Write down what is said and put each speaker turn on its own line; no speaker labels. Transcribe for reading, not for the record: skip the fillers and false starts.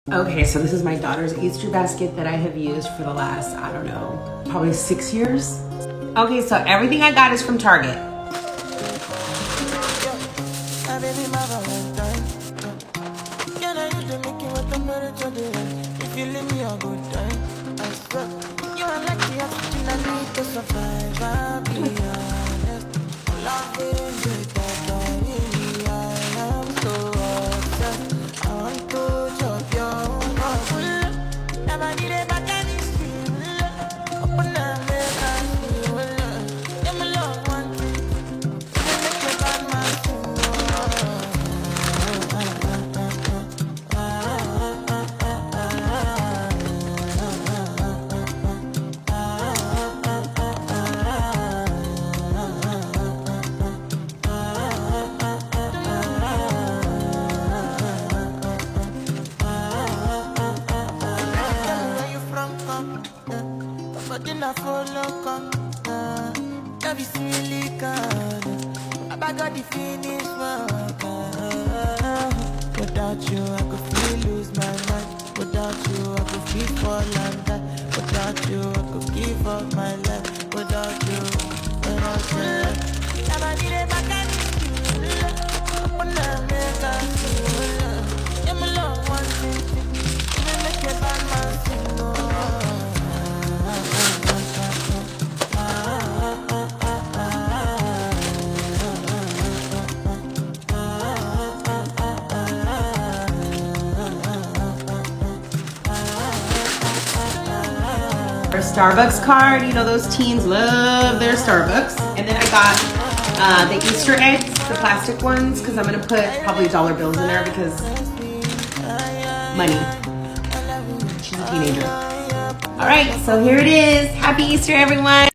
Okay, so this is my daughter's Easter basket that I have used for the last, I don't know, probably 6 years. Okay, so everything I got is from Target.
Without you, I could feel lose my mind. Without you, I could feel fall and die. Without you, I could give up my life. Without you, without you, never did it back at you. Open up, make us feel. Yeah, my love, one thing. Even make you bad man sing, no.
Starbucks card, you know those teens love their Starbucks. And then I got the Easter eggs, the plastic ones, because I'm gonna put probably dollar bills in there because money. She's a teenager. All right, so here it is. Happy Easter, everyone.